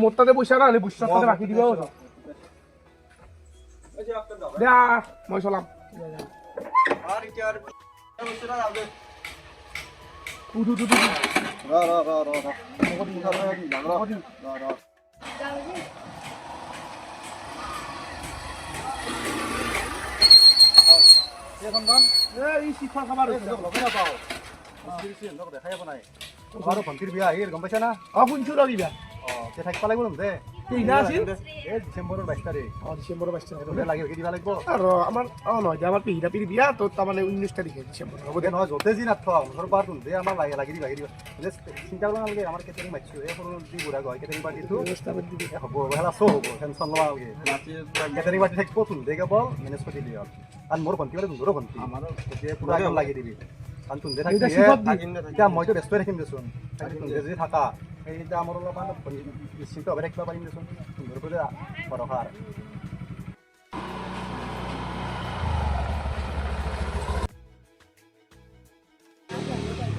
মোর তাতে পয়সা না হলে বুঝতে তাতে বাকি দিবা দিয়া মই চলাম ভণ্টিৰ বিয়া আহিল গম পাইছা না শুনছো ৰ কিবা থাকিব লাগিব দে ডিচেম্বৰৰ 22 তাৰিখ ডিচেম্বৰৰ 22 তাৰিখ লাগি দিবা লাগিব আৰু আমাৰ নহয় আমাৰ পেহিটা পেহি বিয়া তোৰ তাৰমানে 19 তাৰিখে ডিচেম্বৰ হ'ব দে নহয় য'তে যি নাথ ঘৰ বাৰ তুন্দে আমাৰ লাগি দিবা চিন্তা কৰিব নালাগে আমাৰ কেটাৰিং মাতিছো এই সৰু যি বুঢ়া গয় কেটাৰিং পাৰ্টিটো হ'ব হেলা চব হ'ব টেনশ্যন ল'ব নালাগে কেটাৰিং পাৰ্টি থাকিব তুন্দে কেৱল মেনেজ কৰি দিলি হ'ল কাৰণ মোৰ ভণ্টি মানে তোৰো ভণ্টি আমাৰ এতিয়া পুৰা একদম লাগি দিবি কাৰণ তুন্দে থাকিলে এতিয়া মইতো ব্যস্ত থাকিম দেচোন তুন্দে যদি থাকা সেইটা আমাৰ অলপমান নিশ্চিতভাৱে থাকিব পাৰিম দেচোন তুন্দৰ পৰা ভৰসা আৰু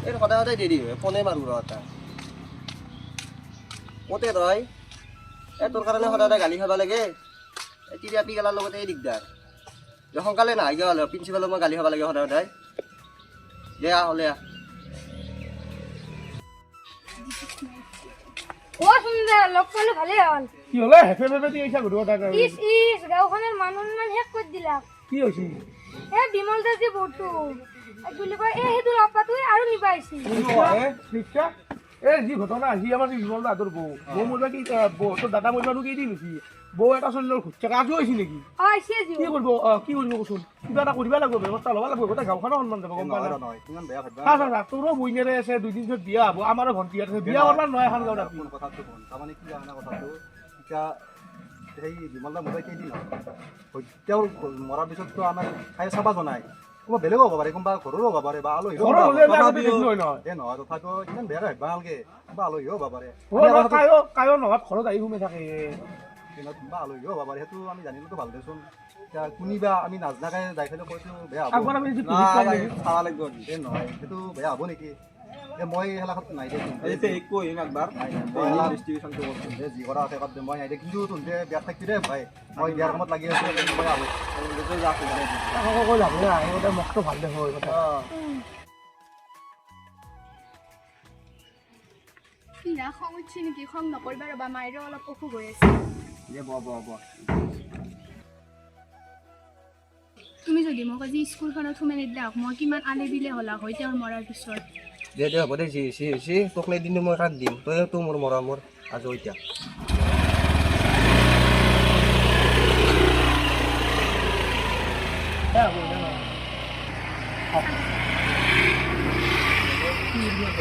এই সদায় সদায় দেৰি হয় ফোনে মাৰো ৰ এটা কতে ৰয় তোৰ কাৰণে সদায় সদায় গালি খাব লাগে তিৰিয়াপি গেলাৰ লগতে এই দিগদাৰ সোনকালে নাহে কিয় হ'লে প্ৰিন্সিপালক মই গালি খাব লাগে সদায় সদায় দে হ'লে ও সুন্দৰ লগ পালো ভালে হ'ল কি হলে হেফে হেফে দি আইছা ঘৰৰ কথা ইস গাঁওখনৰ মানুহ মান শেষ কৰি দিলা কি হৈছে এ বিমল দাস যে বটু বুলি কয় এই সেইটো লপাটো আৰু নিবা আইছি নিশ্চয় এই যি ঘটনা আজি আমাৰ বিমল দাদৰ বৌ মোৰ কি তোৰ দাদা মই কি দি নেকি বৌ এটা চন্দ্ৰৰ ঘুটছে কাজু হৈছে নেকি আইছে জি কি কৰিব কচোন কিবা এটা কৰিব লাগিব ব্যৱস্থা ল'ব লাগিব গোটেই গাঁওখনৰ সন্মান যাব গম পাই নহয় কিমান বেয়া ভাবিবা তোৰো বইনেৰে আছে 2 দিন পিছত বিয়া হ'ব আমাৰো ভণ্টি আছে বিয়া কৰবাৰ নহয় এখন গাঁৱত কথাটো তাৰমানে কি জানা কথাটো এতিয়া সেই বিমল দা মোবাইল কেইদিন হত্যাৰ মৰাৰ পিছততো আমাৰ ঠাই চাবা জনাই কোনোবা বেলেগো হ'ব পাৰে কোনোবা ঘৰৰো হ'ব পাৰে বা আলহী নহয় তথাপিও ইমান বেয়া ভাবিবা নালাগে বা আলহীও হ'ব পাৰে কায়ো নহয় ঘৰত আহি সোমাই থাকে বা আলহীও হ'ব পাৰে সেইটো আমি জানিলেতো ভাল দেচোন এতিয়া কোনিবা আমি নাজনাকে যাই পেলাই কৈছোঁ বেয়া হ'ব চাব লাগিব নহয় সেইটো বেয়া হ'ব নেকি মই হেলাখাত নাই দে যি কৰা আছে মই নাই দে কিন্তু তুন্দে বিয়াত থাকি দে ভাই মই বিয়াৰ কামত লাগি আছো মস্ত ভাল দেখো খং উঠছে নেকি খং নকৰিবা ৰবা মাইৰো অলপ অসুখ হৈ আছে তুমি যদি মোক আজি স্কুলখনত সোমাই নিদিলা মই কিমান আলে বিলে হলা হয় তেওঁৰ মৰাৰ পিছত দে হ'ব দে যি হৈছে তোক নাই দিনটো মই কাক দিম তইতো মোৰ মৰমৰ আজ এতিয়া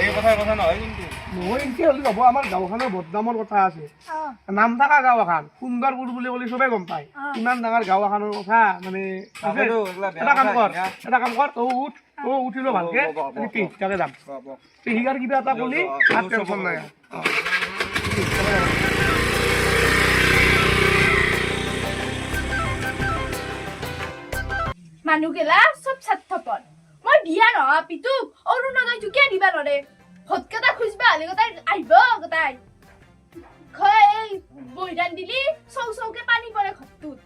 এই কথা নহয় কিন্তু নহয় এনেকে হ'লে যাব আমাৰ গাঁওখনৰ বদনামৰ কথা আছে নাম থকা গাঁও এখন সুন্দৰপুৰ বুলি ক'লে চবেই গম পায় ইমান ডাঙৰ গাঁও এখনৰ কথা মানে এটা কাম কৰ তই উঠিলো ভালকে পেহিকাকে যাম পেহিকাৰ কিবা এটা ক'লি আৰু টেনশ্যন নাই মানুহগেলা চব স্বাৰ্থপৰ মই বিয়া নহয় পিতুক অৰুণোদয় জুকিয়া দিবা নৰে ভটকেটা খুঁজবা হ'লে গোটাই আহিব গোটাই বৈধান দিলি চৌকে পানী পৰে ঘৰটোত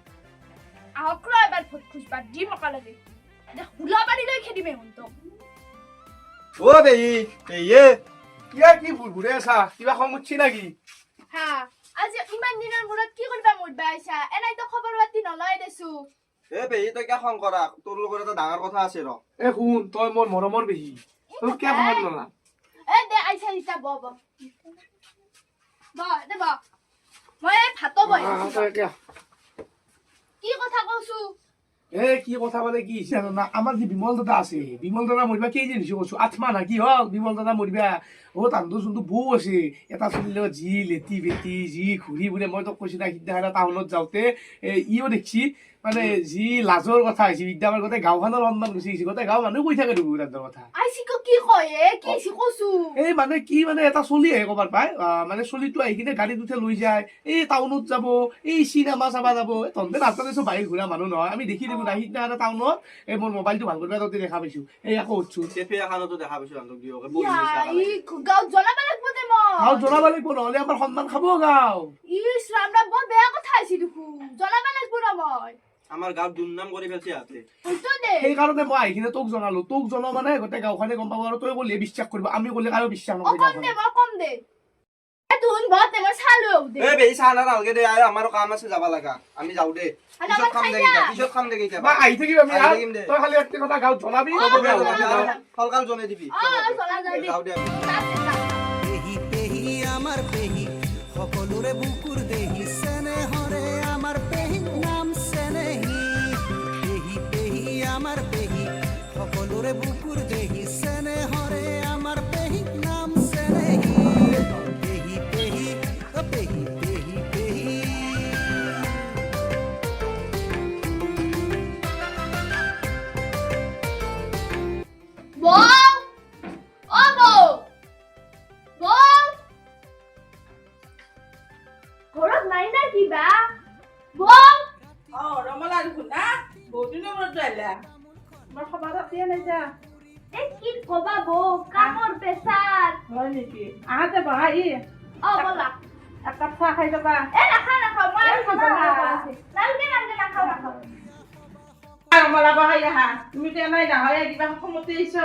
আহক ৰ এবাৰ ভট খুঁজবা দিম একেলগে হুলা পানী লৈ খেদিমে শুনতো কি ঘূৰে আছা কিবা খং উঠছি নেকি হা আজি ইমান দিনৰ মূৰত কি কৰিবা মৰবা আইছা এনাইতো খবৰ পাতি নলয় দেছো পেহী তই কিয় খং কৰা তোৰ লগত এটা ডাঙৰ কথা আছে ৰ শুন তই মোৰ মৰমৰ পেহী তোৰ কিয় খবৰ নলা দে আইছা ৰিতা ব মই ভাতো বই কি কথা কৈছো কি কথা মানে কি আমাৰ যি বিমল দাদা আছে বিমল দাদা মৰিবা কেইদিন হৈছে কৈছো 8 মাহ কি হল বিমল দাদা মৰিবা তান্দৰ যোনটো বৌ আছে এটা চলিৰ লগত যি লেটি বেটি যি ঘূৰি ফুৰে মই তোক কৈছো না সিদিনা টাউনত যাওঁতে ইও দেখছি মানে যি লাজৰ কথা হৈছে বিদ্যাবাৰ গোটেই গাঁওখনৰ সন্মান গুচি গৈছে গোটেই গাঁও মানুহ কৈ থাকে ৰঘুৰাজৰ কথা আইছিকো কি কয় কি আইছি কছো এই মানে কি মানে এটা চলি আহে কবাৰ পাই মানে চলিটো আহি কিনে গাড়ীত উঠে লৈ যায় এই টাউনত যাব এই চিনেমা চাবা যাব তহঁতে ৰাস্তাতে চব বাহিৰ ঘূৰা মানুহ নহয় আমি দেখি দিবো না সিদিনা এটা টাউনত এই মোৰ মোবাইলটো ভাল কৰিব তাতে দেখা পাইছো এই আকৌ উঠছো কেফে এখনতো দেখা পাইছো আনক দিও ই গাঁও জ্বলাব লাগব দে মই গাঁও জ্বলাব লাগিব নহ'লে আমাৰ সন্মান খাব গাঁও ইস ৰামৰা বৰ বেয়া কথা আইছি দেখো জ্বলাব লাগব না মই আমাৰ গাঁৱত দুৰ্নাম কৰি পেলছি আতে হয়তো দে সেইকাৰণে মই আহি কিনে তোক জনালো তোক জনা মানে গোটেই গাঁওখনে গম পাব আৰু তই ক'লে বিশ্বাস কৰিব আমি ক'লে কাৰো বিশ্বাস নকৰে কম দে তুন বতে মই চালো দে এ বেহি চাহ না নালগে দে আয় আমাৰো কাম আছে যাব লাগা আমি যাও দে পিছত খাম দে কেইটা বা আহি থাকিম আমি তই খালি একটা কথা গাঁৱত জনাবি সলকাল জনাই দিবি চলা যাই যাও দে পেহি পেহি আমাৰ পেহি সকলোৰে বুকুৰ দেহি চেনেহৰে আমাৰ পেহি নাম চেনেহি পেহি পেহি আমাৰ পেহি সকলোৰে বুকুৰ দেহি চেনেহৰে আমাৰ পেহি নাম চেনেহি পেহি পেহি পেহি পেহি পেহি বৌ ও বৌ বৌ ঘৰত নাই না কিবা বৌ ৰমলা দেখোন না বহুত দিনৰ মূৰত আহিলা তোমাৰ খবৰ ৰাতিয়ে নাই যা এই কি কবা বৌ কামৰ প্ৰেছাৰ হয় নেকি আহাতে বহা ই বলা এক কাপ চাহ খাই যাবা নাখা মই আৰু খাবা নালগে নাখাও ৰমলা বহাই আহা তুমিতো এনেই নাহয় কিবা সময়তে আহিছ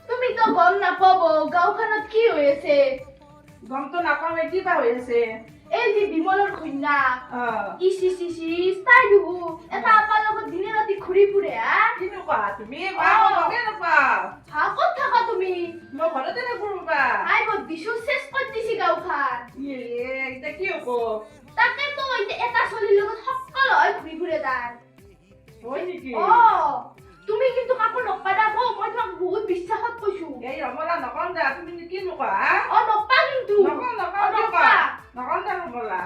তুমি তো গম নাপাব গাঁওখনত কি হৈ আছে গমটো নাপাওঁ কিবা হৈ আছে এই যে বিমলৰ কন্যা অ ইসি তাই বিহু এটা আপাৰ লগত দিনে ৰাতি ঘূৰি ফুৰে কিনো কোৱা তুমি গমেই নাপাওঁ ক'ত থাকা তুমি মই ঘৰতে নাঘূৰোবা আই মই বিহু চেচ কৰি দিছি গাঁওখন এতিয়া কি হ'ব তাকেতো এটা ছোৱালীৰ লগত সকলো হয় ঘূৰি ফুৰে তাৰ হয় নেকি তুমি কিন্তু কাকো নকৰা মই তোমাক বহুত বিশ্বাসত কৈছো এই ৰমলা নকওঁ যা তুমি কিনো কোৱা নকৰা কিন্তু নকওঁ যা ৰমলা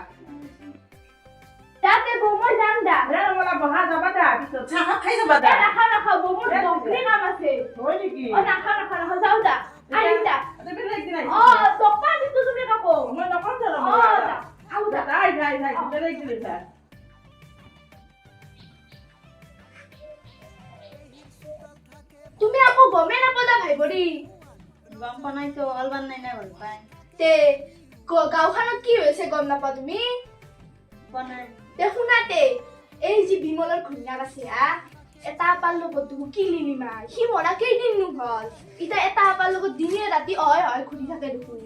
তাতে বৌ মই যাম দা ৰমলা বহা যাবা দা পিছত চাহ খাই যাবা দা নাখাও বৌ মোৰ ডক্টৰী কাম আছে হয় নেকি নাখাও যাও দা আহিম দা বেলেগ দিন নকৰা কিন্তু তুমি কাকো মই নকওঁ যা ৰমলা আও দা যাই বেলেগ দিন যা তুমি আকৌ গমে নাপালা ভাই বৰি গম পোৱা নাইতো অলবান নাই নাই ভাল পাই তে গাঁওখনত কি হৈছে গম নাপা তুমি বনাই তে শুনাতে এই যে বিমলৰ ঘৈণীয়েক আছে এটা আপাৰ লগত কি লিলিমা সি মৰা কেইদিন নো হ'ল এতিয়া এটা আপাৰ লগত দিনে ৰাতি হয় ঘূৰি থাকে দেখোন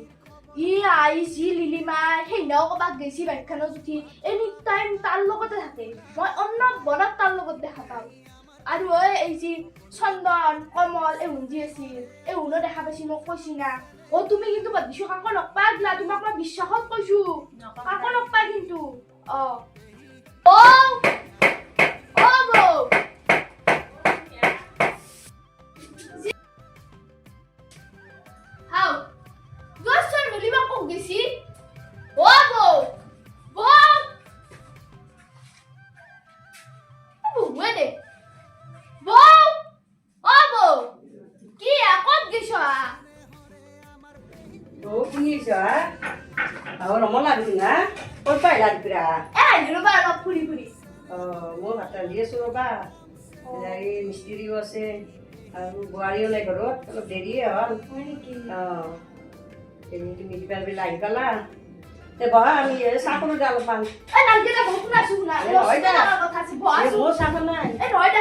ই আই যি লিলিমা সেইনাও ক'বাক গেছি বাইকখনত উঠি এনি টাইম তাৰ লগতে থাকে মই অন্য বনাত তাৰ লগত দেখা পাওঁ আৰু এই যি চন্দন কমল যি আছিল উনো দেখা পাইছি মোক কৈছি না তুমি কিন্তু বাদ দিছো কাকো লগ পাগলা তোমাক মই বিশ্বাসত কৈছো কাকো লগ পাই কিন্তু বৌ হাও দোস্তৰ মিলিবা কক গেছি বৌ বুৱে দে বৌ কি ক'ত গেছ শুনিছা ৰমলা দেখোন না ক'ত পাইলা দিপৰা ৰবা অলপ ফুৰি মই ভাত ৰান্ধি আছো ৰবা এই মিস্ত্ৰীও আছে আৰু বোৱাৰীও নাই ঘৰত অলপ দেৰিয়ে হ'ল হয় নেকি তুমি কিবা বিলাক আহি পালা তে বহা আমি চাহখনো দে অলপমান নালগে দে শুনা কথা আছে মোৰ চাহ নাই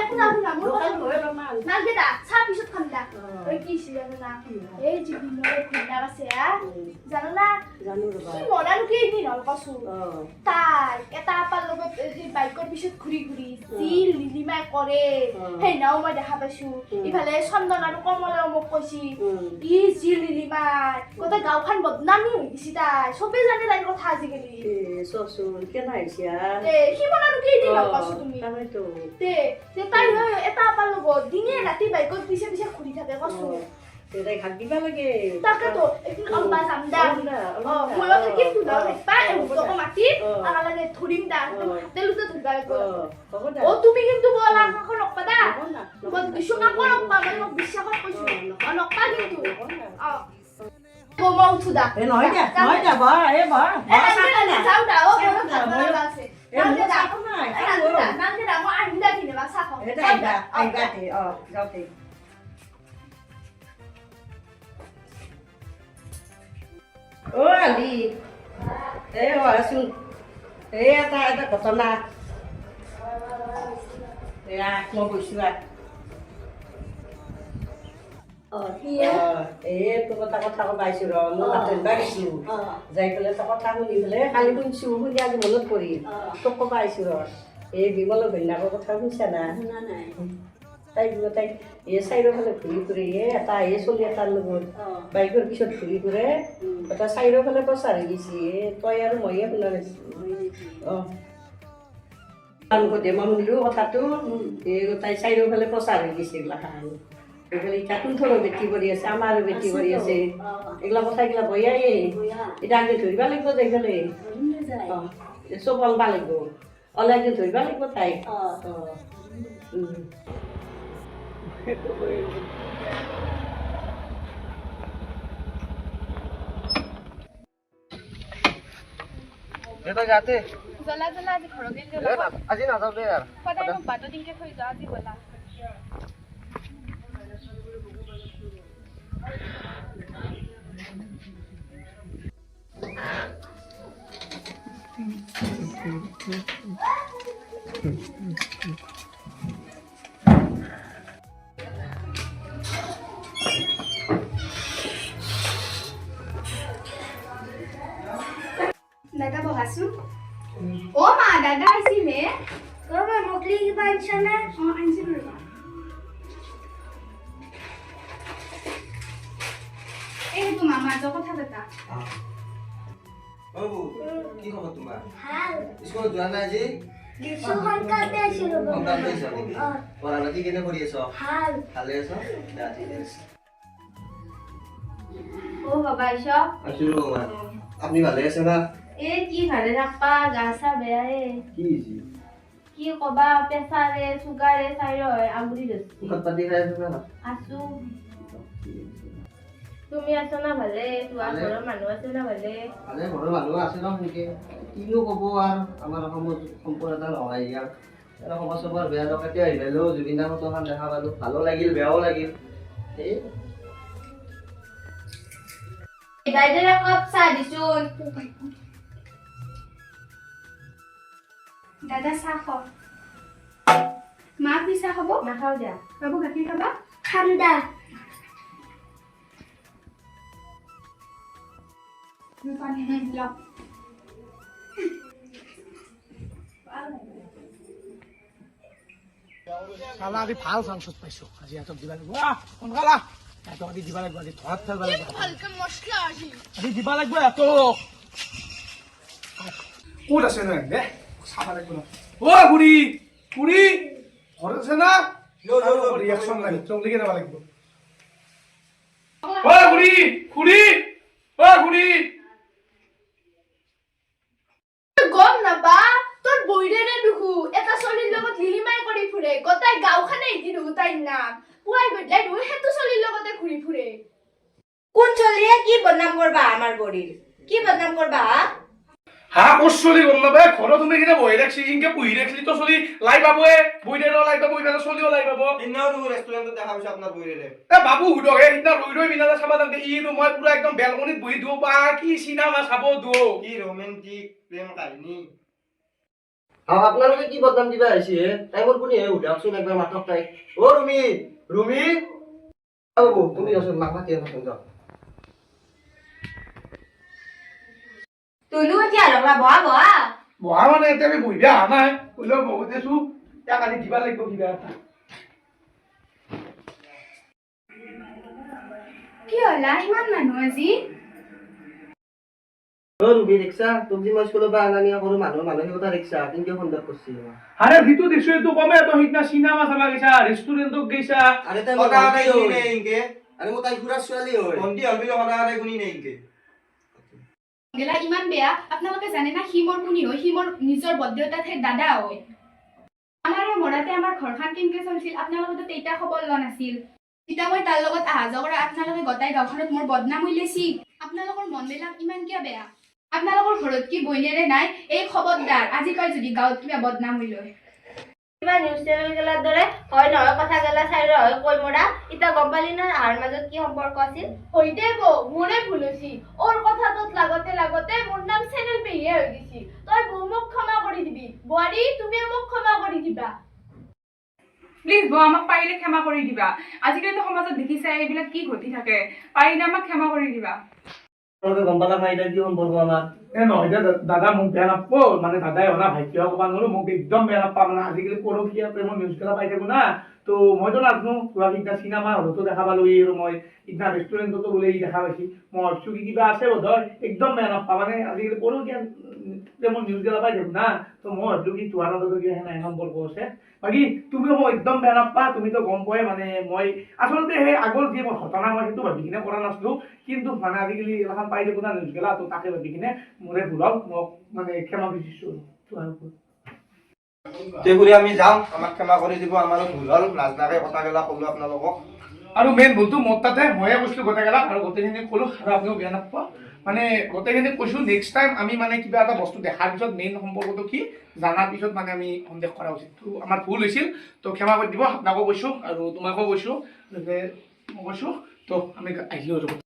শুনা মোৰ কথা অলপমান নালগে দা চাহ পিছত খাম দা কি জানা এই যে বিমলৰ ঘৈণীয়েক আছে জানা জানো ৰবা কি মৰানো কেইদিন হ'ল কচো তাই এটা আপাৰ লগত বাইকৰ পিছত ঘূৰি যি লিলিমাই কৰে সেইনাও মই দেখা পাইছো ইফালে চন্দন আৰু কমলেও মোক কৈছি ই যি লিলিমাই গোটেই গাঁওখন বদনামী হৈ গৈছি তাই চবেই জানে তাইৰ কথা আজিকালি চচোন কেনে আহিছে সি মৰানো কেইদিন হ'ল কচো তুমি তাই এটা আপাৰ লগত দিনে ৰাতি বাইকৰ পিছে ঘূৰি থাকে কচো তাই ঘাট দিবা লাগে তাকেতো একদিন অলবা যাম দা ময়ো থাকিম তোলাও দেখবা এহঁতকো মাতি আগালাগে ধৰিম দা হাতে লুতে ধৰিবা লাগিব অ তুমি কিন্তু বলা কাকো নকবা দা মই বিশ্বকাপ নকবা মই মোক বিশ্বাসত কৈছো নকবা কিন্তু মই উঠো দা নহয় দে বা যাও দা অ মই আছে নালকে দা মই আহিম দা কিনে বা চাহ যাও দে ও আলি আছো এটা ঘটনা মই গৈছো তোক এটা কথা ক'ব আহিছো ৰ মই ভাত গৈছো যাই পেলাই এটা কথা শুনি পেলাই কালি শুনিছো শুনি আজি মনত পৰিল তোক ক'ব আহিছো ৰ এই বিমলৰ ঘৈণীয়েকৰ কথা শুনিছা না তাই চাইৰ ফালে ঘূৰি ফুৰে এটা চলি এটাৰ লগত বাইকৰ পিছত ঘূৰি ফুৰে এটা চাইৰ ফালে প্ৰচাৰ হৈ গৈছে তই আৰু ময়ে শুনা নাছিলো মই শুনিলো কথাটো তাই চাইৰ ফালে প্ৰচাৰ হৈ গৈছে এইগিলাখান এইফালে এতিয়া কোনখনো বেটি কৰি আছে আমাৰো বেটি কৰি আছে এইগিলা কথা এইগিলা বয়াই এতিয়া আগে ধৰিব লাগিব যাই পেলাই চব অলবা লাগিব ওলাই আগে ধৰিব লাগিব তাইক যাতে জ্বলা জ্বলা আজি ঘৰকে আজি নাযাওঁ দে আৰু সদায় মোক বাটত দিনকে থৈ যোৱা আজি বলা দাদা বহাচোন অ মা দাদা আহিছিলে মোকলি কিবা আনিছা নে আনিছিলো ৰবা এইটো মামাৰ কথা পতা বাবু কি খবৰ তোমাৰ স্কুলত যোৱা নাই আজি সোনকালে আহিছিলো সোনকালে আহিছা নেকি পঢ়া পাতি কেনে কৰি আছ ভালে আছ ঠিক আছে ও বাবা আইছ আছো ৰবা আপুনি ভালে আছে না কি ভালে থাকবা গা চা বেয়ায়ে কি হৈছে কি কবা প্ৰেছাৰে চুগাৰে চাই হয় আগুৰি ধৰছি ঔষধ পাতি খাই আছো না আছো তুমি আছো না ভালে তোমাৰ ঘৰৰ মানুহ আছে না ভালে ভালে ঘৰৰ মানুহ আছে ন সেনেকে কিনো ক'ব আৰু আমাৰ অসমত সম্পদ এটা নহয় ইয়াৰ এটা সমাজ চবৰ বেয়া টকাতে আহি পালেও জুবিন দাৰ ফটোখন দেখা পালোঁ ভালো লাগিল বেয়াও লাগিল এই বাইদেউ কাপ চাহ দিছোন দাদা চাহ খাও মা কি চাহ খাব নাখাও দিয়া বাবু গাখীৰ খাবা খাম দা কালা আজি ভাল চান্সত পাইছো আজি ইহঁতক দিবা লাগিব সোনকালা ইহঁতক আজি দিবা লাগিব আজি ধৰাত ফেলবা লাগিব ভালকে মছলা আজি দিবা লাগিব ইহঁতক ক'ত আছে ন দে চাবা লাগিব ন অ খুৰী খুৰী ঘৰত আছে না ৰিয়েকশ্যন লাগে চংলিকে যাব লাগিব অ খুৰী খুৰী অ খুৰী গম নাপা তোৰ বৈৰেৰে দুখু এটা চলিৰ লগত লিলিমাই কৰি ফুৰে গোটাই গাঁওখনে এটি দুখু তাইৰ নাম পুৱাই গধূলাই দুখু সেইটো চলিৰ লগতে ঘূৰি ফুৰে কোন চলিয়ে কি বদনাম কৰবা আমাৰ বড়িৰ কি বদনাম কৰবা হা কোচ চলি গম নাপায় ঘৰত তুমি কিনে বহি ৰাখছি ইনকে বহি ৰাখলি তো চলি লাই পাবয়ে বৈৰেৰো লাই পাব ইফালে চলিও লাই পাব সিদিনাও তুমি ৰেষ্টুৰেণ্টত দেখা পাইছা আপোনাৰ বহিৰে এ বাবু হুদক হে সিদিনা ৰৈ ৰৈ বিনালে চাবা যাওঁতে ইনো মই পুৰা একদম বেলকনিত বহি দিওঁ বা কি চিনেমা চাব দিওঁ কি ৰোমেণ্টিক প্ৰেম কাহিনী আপোনালোকে কি বদনাম দিবা আহিছে টাইমৰ কোনে উঠাকচোন একবাৰ মাতক তাই অ ৰুমি ৰুমি বাবু তুমি যাচোন মাক মাতি আনচোন যাওক তুলু এতিয়া লগলা বহা বহা বহা মানে এতিয়া আমি বহিবা অহা নাই কলেও বহুত দেছো ইয়াক আজি দিবা লাগিব কিবা এটা কি হলা ইমান মানুহ আজি অ ৰুমি দেখছা তুমি মই স্কুলৰ পৰা অনা নিয়া কৰো মানুহৰ মানসিকতা দেখছা কিন্তু সন্দেহ কৰিছে আরে ভিতু দেখছো তো কমে তো হিতনা সিনেমা চাবা গেছা রেস্টুরেন্টত গেছা আরে তাই কথা কাটাই দিলে ইনকে আৰু মই তাই খুৰাৰ ছোৱালী হয় ভণ্টি হলবি সদায় শুনি নেকি গেলা ইমান বেয়া আপোনালোকে জানে না সি মোৰ কুনি হয় সি মোৰ নিজৰ বৰদেউতা ঠাইৰ দাদা হয় আমাৰ মৰাতে আমাৰ ঘৰখন কেনেকৈ চলিছিল আপোনালোকে তেতিয়া খবৰ লোৱা নাছিল এতিয়া মই তাৰ লগত অহা যোৱা কৰা আপোনালোকে গোটাই গাঁওখনত মোৰ বদনাম উলিয়াইছি আপোনালোকৰ মনবিলাক ইমান কিয় বেয়া আপোনালোকৰ ঘৰত কি বইনেৰে নাই এই খবৰদাৰ আজি কয় যদি গাঁৱত কিবা বদনাম হৈ লয় কিবা নিউজ চেনেল গেলাৰ দৰে হয় নহয় কথা গেলা চাই হয় কৈ মৰা ইতা গম পালি না আহাৰ মাজত কি সম্পৰ্ক আছিল হৈ দে বৌ মোৰে ভুল হৈছি ওৰ কথাটোত লাগতে লাগতে মোৰ নাম চেনেল পেহিয়ে হৈ গৈছি তই বৌ মোক ক্ষমা কৰি দিবি বোৱাৰী তুমি মোক ক্ষমা কৰি দিবা প্লিজ বৌ আমাক পাৰিলে ক্ষমা কৰি দিবা আজিকালিতো সমাজত দেখিছা এইবিলাক কি ঘটি থাকে পাৰিলে আমাক ক্ষমা কৰি দিবা গম পালা নাই এতিয়া কি সম্পৰ্ক আমাৰ নহয় এতিয়া দাদা মোক বেয়া নাপাব মানে দাদাই অনা ভাইটিয়ে ক'ব নোৱাৰো মোক একদম বেয়া নাপাব মানে আজিকালি পৰকীয়া প্ৰেমৰ নিউজগেলা পাই থাকো না তো মইতো নাজানো কিবা সিদিনা চিনেমা হলতো দেখা পালো আৰু মই সিদিনা ৰেষ্টুৰেণ্টতো বোলে দেখা পাইছি মই ভাবিছো কি কিবা আছে বোধহয় একদম বেয়া নাপাব মানে আজিকালি পৰকীয়া প্ৰেমৰ নিউজগেলা পাই থাকো না তো মই ভাবিলো কি তোমাৰ লগত কিবা সেনে সম্পৰ্ক আছে বাকী তুমিও মই একদম বেয়া নাপা তুমিতো গম পোৱাই মানে মই আচলতে সেই আগৰ যি ঘটনা মই সেইটো ভাবি কিনে কৰা নাছিলো কিন্তু মানে আজিকালি এখন পাই থাকো না নিউজগেলা তো তাকে ভাবি কিনে মোৰে ভুলক মোক মানে ক্ষমা খুজিছো তেহুৰি আমি যাওঁ আমাক ক্ষমা কৰি দিব আমাৰো ভুল হ'ল নাজনাকে কথাগিলা ক'লো আপোনালোকক আৰু মেইন ভুলটো মোৰ তাতে ময়ে কৈছিলো গোটেইগেলা আৰু গোটেইখিনি ক'লো আৰু আপুনিও বেয়া নাপাব মানে গোটেইখিনি কৈছো নেক্সট টাইম আমি মানে কিবা এটা বস্তু দেখাৰ পিছত মেইন সম্পৰ্কটো কি জানাৰ পিছত মানে আমি সন্দেহ কৰা উচিত তো আমাৰ ভুল হৈছিল তো ক্ষমা কৰি দিব আপোনাকো কৈছো আৰু তোমাকো কৈছো যে মই কৈছো তো আমি আহিলো আৰু